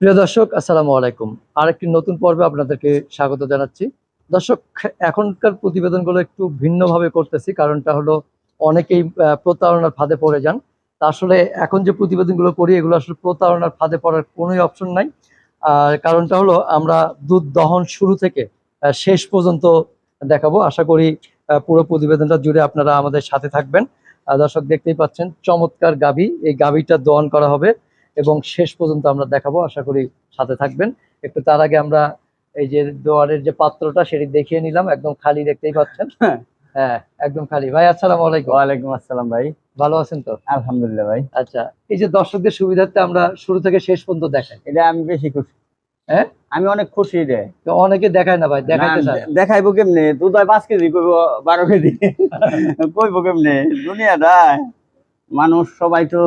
প্রিয় দর্শক, আসসালামু আলাইকুম। আরেকটি নতুন পর্বে আপনাদেরকে স্বাগত জানাচ্ছি। দর্শক, এখনকার প্রতিবেদনগুলো একটু ভিন্নভাবে করতেছি। কারণটা হলো অনেকেই প্রতারণার ফাঁদে পড়ে যান। তা আসলে এখন যে প্রতিবেদনগুলো করি এগুলো আসলে প্রতারণার ফাঁদে পড়ার কোনোই অপশন নাই। আর কারণটা হলো আমরা দুধ দহন শুরু থেকে শেষ পর্যন্ত দেখাবো। আশা করি পুরো প্রতিবেদনটা জুড়ে আপনারা আমাদের সাথে থাকবেন। দর্শক, দেখতেই পাচ্ছেন চমৎকার গাভী। এই গাভীটা দহন করা হবে এবং শেষ পর্যন্ত আমরা দেখাবো। আশা করি সাথে থাকবেন। একটু তার আগে আমরা এই যে দোয়ারের যে পাত্রটা সেটি দেখিয়ে নিলাম, একদম খালি, দেখতেই পাচ্ছেন। হ্যাঁ, একদম খালি। ভাই, আসসালামু আলাইকুম। ওয়ালাইকুম আসসালাম ভাই। ভালো আছেন তো? আলহামদুলিল্লাহ ভাই। আচ্ছা, এই যে দর্শকদের সুবিধার্থে আমরা শুরু থেকে শেষ পর্যন্ত দেখাই। এটা আমি বেশি খুশি। হ্যাঁ, আমি অনেক খুশি রে। তো অনেকে দেখায় না ভাই, দেখাইতে চায় না। দেখাইবো কেমনে? দুধ হয় 5 কেজি, কইবো 12 কেজি। কইবো কেমনে? দুনিয়াটা মানুষ সবাই তো।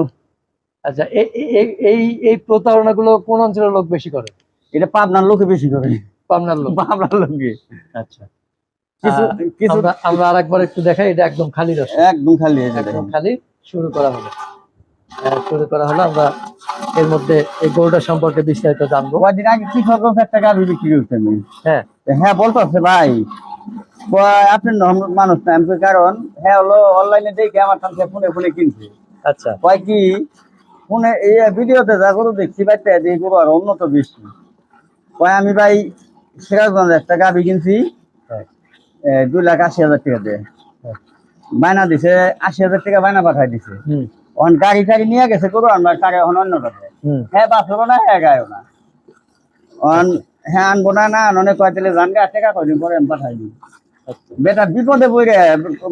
আচ্ছা, এই এই প্রতারণাগুলো কোন অঞ্চলের লোক বেশি করে? এটা পাবনার লোকে বেশি করে। পাবনার লোক। পাবনার লোকে। আচ্ছা, কিছু কিছু আমরা আরেকবার একটু দেখাই। এটা একদম খালি দর্শক, একদম খালি এই একদম খালি। শুরু করা হলো। আমরা এর মধ্যে এই গরুটা সম্পর্কে বিস্তারিত জানবো। কয়েকদিন আগে কি খবর, একটা গাভী বিক্রি করতে আমি। হ্যাঁ হ্যাঁ, বলতেছে ভাই আপনি মানুষ না আমি কই, কারণ হ্যাঁ হলো অনলাইনে দেখে আমার কাছে ফোনে ফোনে কিনছে। আচ্ছা, কয় কি ফোনে এই ভিডিওতে যা গরু দেখছি বাইতে এই গরু আর উন্নত বেশি। কয় আমি ভাই সিরাজগঞ্জে একটা গাভী কিনছি, হ্যাঁ, 2,80,000 টাকা দিয়ে হ্যাঁ, বায়না দিছে, 80,000 টাকা বায়না পাঠাই দিছে। হুম, অন গাড়ি টাড়ি নিয়ে গেছে গরু আমরা টাকা এখন অন্য কাছে। হুম, হ্যাঁ, বাঁচবো না, হ্যাঁ গায়ও না। অন হ্যাঁ আনবো না, না অনেক কয় তাহলে জান গা টাকা কয়দিন পরে আমি পাঠাই দিই। আচ্ছা, বেটা বিপদে পড়ে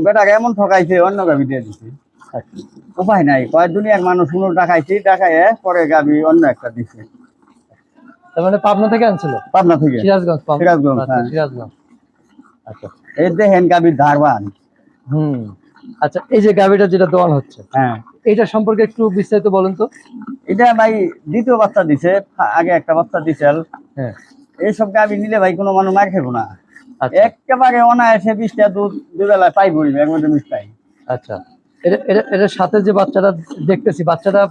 বেটাকে এমন ঠকাইছে, অন্য গাভী দিয়ে দিছে। আচ্ছা। উপায় নাই, কয় দুনিয়ার মানুষ শুনো টাকাইছি, টাকায় পরে গাভী অন্য একটা দিছে। তার মানে পাবনা থেকে আনছিল? পাবনা থেকে। সিরাজগঞ্জ, পাবনা। সিরাজগঞ্জ, আচ্ছা, হ্যাঁ। সিরাজগঞ্জ। আচ্ছা, এই দেখেন গাভীর ধারবান। হুম। আচ্ছা, এই যে গাভীটা যেটা দোয়ান হচ্ছে, হ্যাঁ, এটা সম্পর্কে একটু বিস্তারিত বলেন তো। এটা ভাই দ্বিতীয় বাচ্চা দিছে, আগে একটা বাচ্চা দিছিল। হ্যাঁ, এইসব গাভী নিলে ভাই কোনো মানুষ মার খাবো না। আচ্ছা, একেবারে অনায়াসে 20টা দুধ দুবেলায় পাইবই, এর মধ্যে মিশাই। আচ্ছা। এটার সাথে যে বাচ্চাটা দেখতেছি, বাচ্চাটা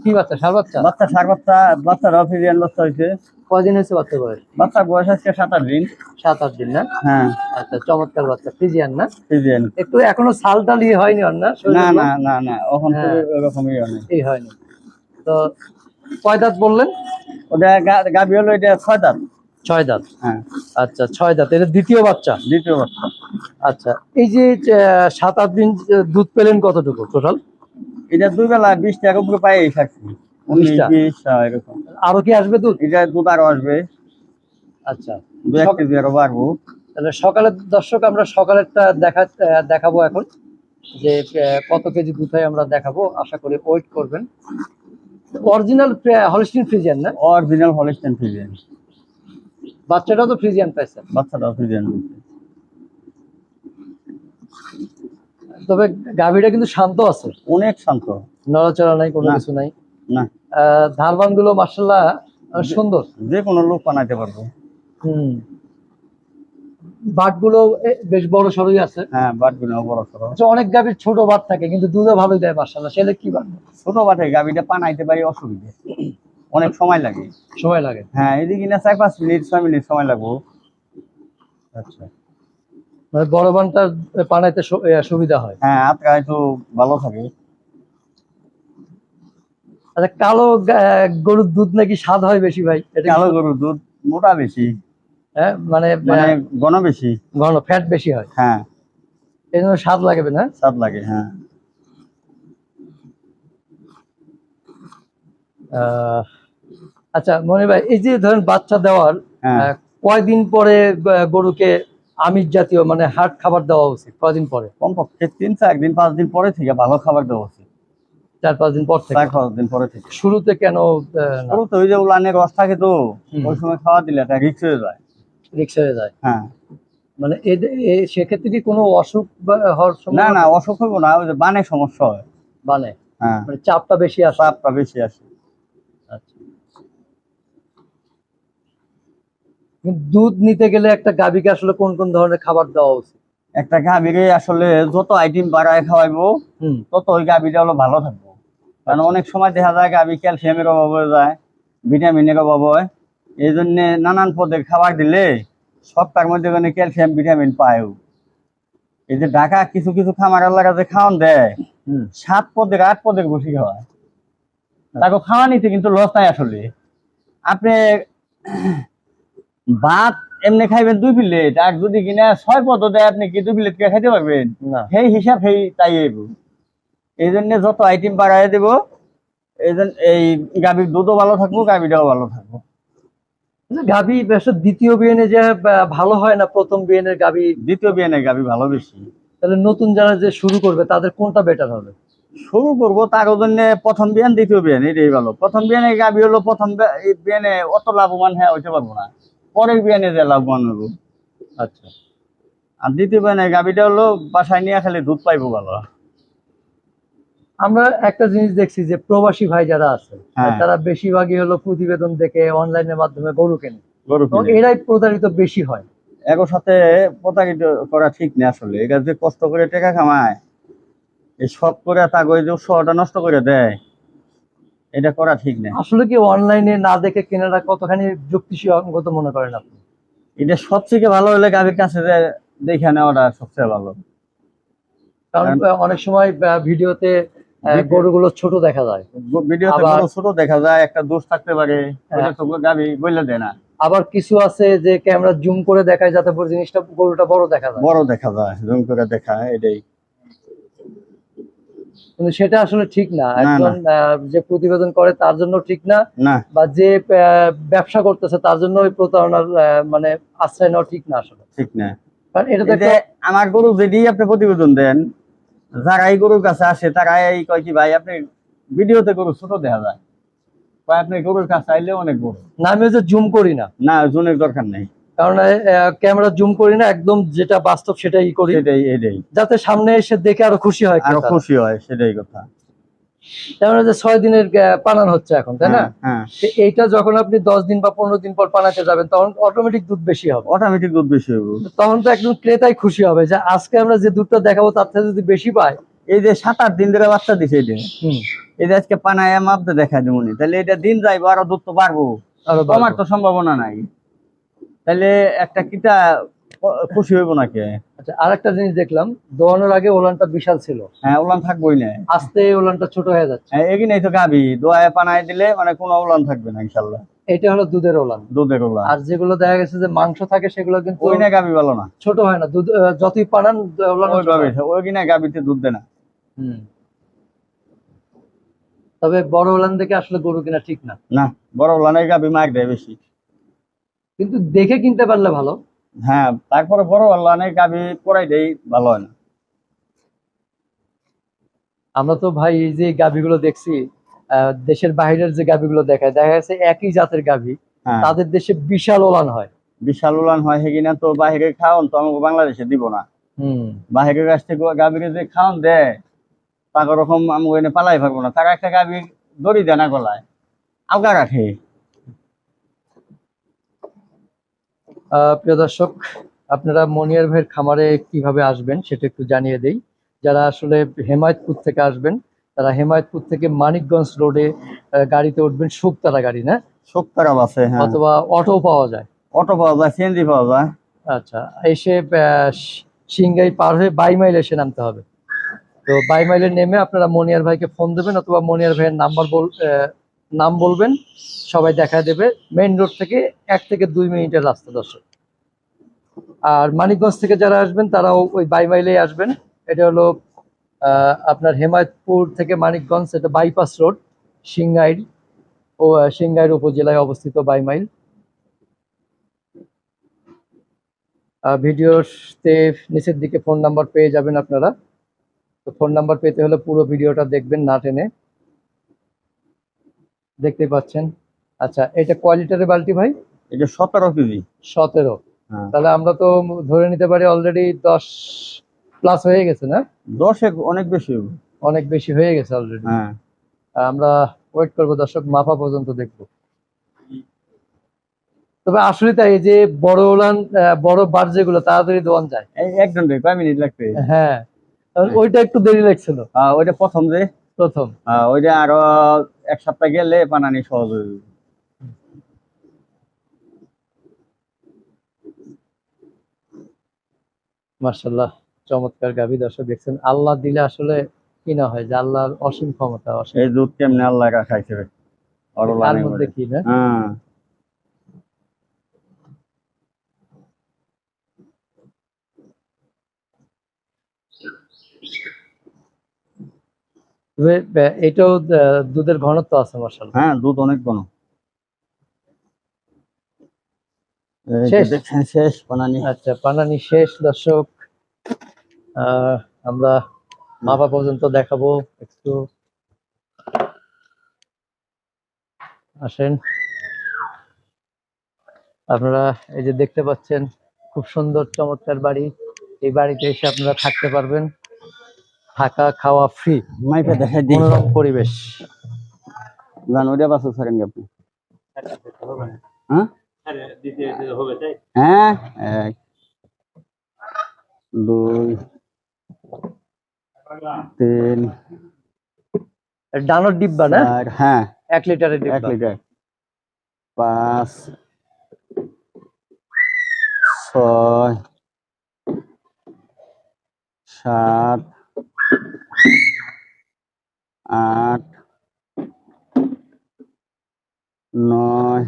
কি বাচ্চা? ষাঁড় বাচ্চা? বাচ্চা সার বাচ্চা, বাচ্চারাও ফিরিয়ান বাচ্চা হয়েছে। কয়দিন হয়েছে বাচ্চা বয়স? বাচ্চার বয়স আজকে 7-8 দিন। 7-8 দিন না? হ্যাঁ, আচ্ছা, চমৎকার বাচ্চা, ফ্রিজিয়ান না? ফিরিয়ান। একটু এখনো সাল টাল হয়নি ওর না? না না না না, এখন তো হ্যাঁ, এরকমই অনেক। এই হয়নি তো। কয় দাঁত বললেন? ওটা গাভী হলো এটা 6 দাঁত। 6 দাঁত। হ্যাঁ, আচ্ছা, 6 দাঁত। এটা দ্বিতীয় বাচ্চা? দ্বিতীয় বাচ্চা। আচ্ছা, এই যে 7-8 দিন দুধ পেলেন কতটুকু টোটাল? এটা দুই বেলা 20 টাকা উপরে পাই থাকছি। 19 20টা? 20 এরকম। আরো কি আসবে দুধ? এটা দুধ আরো আসবে, আচ্ছা, 2-1 কেজি আরো বাড়বো। তাহলে সকালের দর্শক, আমরা সকালেরটা দেখাবো এখন, যে কত কেজি দুধ হয় আমরা দেখাবো। আশা করি ওয়েট করবেন। অরিজিনাল হলস্টিন ফ্রিজিয়ান না? Original Holstein Friesian. বাচ্চাটাও তো ফ্রিজিয়ান পাইছেন? বাচ্চাটাও ফ্রিজিয়ান। তবে গাভীটা কিন্তু শান্ত আছে, অনেক শান্ত। নড়াচড়া নাই, কোনো না। কিছু নাই। না, ধারবান গুলো মার্শাল্লাহ সুন্দর। যে কোনো লোক বানাইতে পারবো। হুম। বাট গুলো বেশ বড় সড়ই আছে। হ্যাঁ, বাটগুলো বড় সড়ো। আচ্ছা, অনেক গাভীর ছোট বাট থাকে কিন্তু দুধও ভালোই দেয় মার্শাল্লাহ, সেটা কি বাট? ছোট বাটে গাভীটা পানাইতে পারি অসুবিধে, অনেক সময় লাগে। সময় লাগে? হ্যাঁ, এদিকে না 4-5 মিনিট 6 মিনিট সময় লাগবো। আচ্ছা, মানে বড় বানটা পানাইতে সুবিধা হয়। হ্যাঁ, আজকে একটু ভালো থাকে। আচ্ছা, কালো গরুর দুধ নাকি স্বাদ হয় বেশি ভাই, এটা কালো গরুর দুধ মোটা বেশি, হ্যাঁ, মানে মানে ঘন বেশি। ঘন ফ্যাট বেশি হয়, হ্যাঁ, এই জন্য স্বাদ লাগবে না? স্বাদ লাগে। হ্যাঁ, আহ, আচ্ছা মনি ভাই, এই যে ধরেন বাচ্চা দেওয়ার হ্যাঁ। কয়দিন পরে গরুকে আমিষ জাতীয় মানে হার্ড খাবার দেওয়া উচিত? কয়দিন পরে? কমপক্ষে 3-4 দিন 5 দিন পরে থেকে ভালো খাবার দেওয়া উচিত। 4-5 দিন পর থেকে? 4-5 দিন পরে থেকে। শুরুতে কেন না? শুরুতে ওই যে উলানের রস থাকে তো, ওই সময় খাওয়া দিলে একটা রিক্স হয়ে যায়। রিক্স হয়ে যায়? হ্যাঁ, মানে সেক্ষেত্রে কি কোনো অসুখ হওয়ার না সম্ভাবনা? না, অসুখ হইব না, ওই যে বানে সমস্যা হয়। মানে হ্যাঁ, মানে চাপটা বেশি আসে? চাপটা বেশি আসে। আচ্ছা, কিন্তু দুধ নিতে গেলে একটা গাভীকে আসলে কোন কোন ধরনের খাবার দেওয়া উচিত? একটা গাভীরে আসলে যত আইটেম বাড়ায় খাওয়াইবো তত ওই গাভীটা হলো ভালো থাকবো। কারণ অনেক সময় দেখা যায় গাভী ক্যালসিয়ামের অভাব হয়ে যায়, ভিটামিনের অভাব হয়। এই জন্য নানান পদের খাবার দিলে সবটার মধ্যে মানে ক্যালসিয়াম ভিটামিন পায়ও। এই যে ঢাকা কিছু কিছু খামারের লাগা যে খাওয়ান দেয় 7 পদের 8 পদের বসি খাওয়ায়, তাকে খাওয়া নিতে কিন্তু লস নাই আসলে। আপনি ভাত এমনি খাইবেন 2 প্লেট, আর যদি কিনা 6 পদ দেয় আপনি কি 2 প্লেট কে খাইতে পারবেন? না। সেই হিসাব সেই তাই হইব। এই জন্য যত আইটেম বাড়াই দেব, এই জন্য এই গাভীর দুধও ভালো থাকবো, গাভীটাও ভালো থাকবো। গাভী আসলে দ্বিতীয় বিয়ানে যে ভালো হয় না প্রথম বিয়ানের গাভী? দ্বিতীয় বিয়ানে গাভী ভালো বেশি। তাহলে নতুন যারা যে শুরু করবে তাদের কোনটা বেটার হবে? শুরু করবো তার জন্য প্রথম বিয়ান দ্বিতীয় বিয়ান এটাই ভালো। প্রথম বিয়ানে গাভী হলো প্রথম বিয়ানে অত লাভবান হ্যাঁ হইতে পারবো না, পরের বিয়ানে যে লাভবান হবো। আচ্ছা। আর দ্বিতীয় বিয়ানে গাভীটা হলো বাসায় নিয়ে খালি দুধ পাইবো ভালো। আমরা একটা জিনিস দেখছি যে প্রবাসী ভাই যারা আছে হ্যাঁ। তারা বেশিরভাগই হলো প্রতিবেদন দেখে অনলাইনের মাধ্যমে গরু কেনে, গরু তো কিনে। এরাই প্রতারিত বেশি হয়। এর সাথে প্রতারিত করা ঠিক না আসলে। এটা যে কষ্ট করে টাকা কামায়, এই সব করে তাকে ওই যে উৎসাহটা নষ্ট করে দেয়, এটা করা ঠিক না। আসলে কি অনলাইনে না দেখে কেনাটা কতখানি যুক্তিসঙ্গত মনে করেন আপনি? এটা সবথেকে ভালো হলে গাভীর কাছে যে দেখে নেওয়াটা সবচেয়ে ভালো। কারণ অনেক সময় ভিডিওতে গরুগুলো ছোট দেখা যায়, ভিডিওতে আবার- বড় ছোট দেখা যায়, একটা দোষ থাকতে পারে, হ্যাঁ। ওটা তো গাভী বলে দেয় না। আবার কিছু আছে যে ক্যামেরা জুম করে দেখায় যাতে পুরো জিনিসটা গরুটা বড় দেখা যায়, বড় দেখা যায়, জুম করে দেখা, এটাই। কিন্তু সেটা আসলে ঠিক না। না, একজন যে প্রতিবেদন করে তার জন্য ঠিক না, না বা যে ব্যবসা করতেছে তার জন্য ওই প্রতারণার মানে আশ্রয় নেওয়া ঠিক না আসলে। ঠিক না। কারণ এটা তো এই যে আমার গরু যেটি আপনি প্রতিবেদন দেন, যারা এই গরুর কাছে আসে তারা এই কয় কি ভাই আপনি ভিডিওতে গরু ছোট দেখা যায়, কয় আপনি গরুর কাছে আইলে অনেক বড়। না, আমি যে জুম করি না, না জুনের দরকার নেই, কারণ ক্যামেরা জুম করি না, একদম যেটা বাস্তব সেটাই করি, সেটাই এটাই, যাতে সামনে এসে দেখে আরো খুশি হয় আরো ক্রেতারা। খুশি হয়, সেটাই কথা। তেমন যে 6 দিনের পানান হচ্ছে এখন, তাই না? হ্যাঁ, তো এইটা যখন আপনি 10 দিন বা 15 দিন পর পানাতে যাবেন তখন অটোমেটিক দুধ বেশি হবে, অটোমেটিক দুধ বেশি হবে। তখন তো একদম ক্রেতাই খুশি হবে যে আজকে আমরা যে দুধটা দেখাবো তার থেকে যদি বেশি পায়। এই যে 7-8 দিন ধরে বাচ্চা দিছে, এটা হুম, এই যে আজকে পানায় মাপতে দেখা দেবনি, তাহলে এটা দিন যাইবো আরো দুধ তো পারবো, আরো কমার বাড়বে। তো সম্ভাবনা নাই। তাহলে একটা কিটা খুশি হইব নাকি? আচ্ছা, আরেকটা জিনিস দেখলাম, দোয়ানোর আগে ওলানটা বিশাল ছিল, হ্যাঁ উলান থাকবোই না। আস্তে ওলানটা ছোট হয়ে যাচ্ছে। এগিয়ে তো গাভী দোয়ায় পানায় দিলে মানে কোনো উলান থাকবে না ইনশাল্লাহ, এটা হলো দুধের ওলান। দুধের উলান। আর যেগুলো দেখা গেছে যে মাংস থাকে সেগুলো কিন্তু ওই না গাভী ভালো না, ছোট হয় না, দুধ যতই পানান ওলান ছোট ওইভাবে হয়। ওই কিনা গাভীতে দুধ দেয় না। হুম। তবে বড় ওলান দেখে আসলে গরু কিনা ঠিক না, না বড় উলানের গাভী মার দেয় বেশি। কিন্তু দেখে কিনতে পারলে ভালো। হ্যাঁ তারপরে বড় উলানের গাভী পরাই দেয় ভালো হয় না। আমরা তো ভাই এই যে গাভীগুলো দেখছি, দেশের বাইরের যে গাভীগুলো দেখা গেছে একই জাতের গাভী, হ্যাঁ তাদের দেশে বিশাল ওলান হয়। বিশাল উলান হয় কিনা তো বাহিরে খাওয়ান তো আমাকে বাংলাদেশে দিব না। হুম। বাহিরের কাছ থেকে গাভীকে যে খাওয়ান দেয় তাকে ওরকম আমি এনে পালাই পারবো না। তারা একটা গাভী দড়ি দেয় না গলায়, আলগা রাখে। প্রিয় দর্শক, আপনারা মনিয়ার ভাইয়ের খামারে কিভাবে আসবেন সেটা একটু জানিয়ে দেই। যারা আসলে হেমায়তপুর থেকে আসবেন তারা হেমায়তপুর থেকে মানিকগঞ্জ রোডে গাড়িতে উঠবেন, শুকতারা গাড়ি না, শোকতারাম আছে, হ্যাঁ অথবা অটো পাওয়া যায়। অটো পাওয়া যায়, সিএনজি পাওয়া যায়। আচ্ছা, এসে সিংগাই পার হয়ে বাইমাইল এসে নামতে হবে। তো বাইমাইলে নেমে আপনারা মনিয়ার ভাইকে ফোন দেবেন, অথবা মনিয়ার ভাইয়ের নাম বলবেন, সবাই দেখা দেবে। মেইন রোড থেকে 1 থেকে 2 মিনিটের রাস্তা দর্শক। আর মানিকগঞ্জ থেকে যারা আসবেন তারাও ওই বাইমাইলেই আসবেন। এটা হলো আপনার হেমায়তপুর থেকে মানিকগঞ্জ, এটা বাইপাস রোড, সিংগাইর ও সিংগাইর উপজেলায় অবস্থিত বাইমাইল। ভিডিওতে নিচের দিকে ফোন নাম্বার পেয়ে যাবেন আপনারা। তো ফোন নাম্বার পেতে হলে পুরো ভিডিওটা দেখবেন না টেনে। দেখতে পাচ্ছেন। আচ্ছা, এটা কয় লিটারের বালতি ভাই? এটা 17 কেজি। 17। হ্যাঁ তাহলে আমরা তো ধরে নিতে পারি অলরেডি 10 প্লাস হয়ে গেছে না? 10 অনেক বেশি হবে। অনেক বেশি হয়ে গেছে অলরেডি। হ্যাঁ আমরা ওয়েট করবো দর্শক, মাপা পর্যন্ত দেখবো। তবে আসলে তাই, এই যে বড় ওলান বড় বার যেগুলো তাড়াতাড়ি দোয়ান যায়। এই 1 ঘন্টা কয় মিনিট লাগবে? হ্যাঁ, ওইটা একটু দেরি লাগছিল ওইটা প্রথম যে প্রথম। ওইটা আরো 1 সপ্তাহ গেলে বানানি সহজ হয়ে যাবে। মার্শাল্লাহ, চমৎকার গাভী। দর্শক দেখছেন, আল্লাহ দিলে আসলে কি না হয়, যে আল্লাহর অসীম ক্ষমতা, অসীম। এই দুধ কেমনে আল্লাহ রাখাইছে তার মধ্যে কি না, হ্যাঁ তবে এটাও দুধের ঘনত্ব আছে মার্শাল্লাহ। হ্যাঁ, দুধ অনেক ঘন। এই যে শেষ? দেখছেন শেষ বানানি। আচ্ছা, পানানি শেষ দর্শক। আমরা মাপা পর্যন্ত দেখাবো, একটু আসেন। আপনারা এই যে দেখতে পাচ্ছেন, খুব সুন্দর চমৎকার বাড়ি। এই বাড়িতে এসে আপনারা থাকতে পারবেন, থাকা খাওয়া ফ্রি, মাইপে দেখাই দিই। মনোরম পরিবেশ। জান ওইটা বাসু ছাড়েন আপনি। হ্যাঁ হ্যাঁ, 1 2 3 ডানোর ডিব্বা না, 4, হ্যাঁ 1 লিটারের 1 ডিব্বা। লিটার, 5 6 7 8 9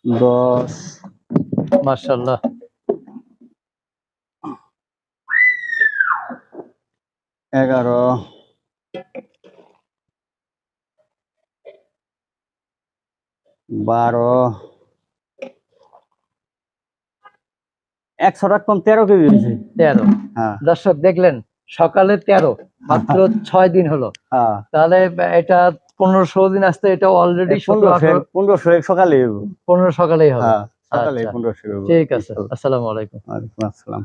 10 মার্শাল্লাহ, 11 12 100 টাকা কম 13 কেজি হয়েছে। 13। হ্যাঁ দর্শক দেখলেন, সকালে 13, মাত্র 6 দিন হলো। হ্যাঁ, তাহলে এটা 15-16 দিন আসতে, এটা অলরেডি 1500 সকালে হইবো। 15 সকালেই হবে। হ্যাঁ সকালে আচ্ছা, 1500 হইবো। ঠিক আছে, আসসালামু আলাইকুম। ওয়ালাইকুম আসসালাম।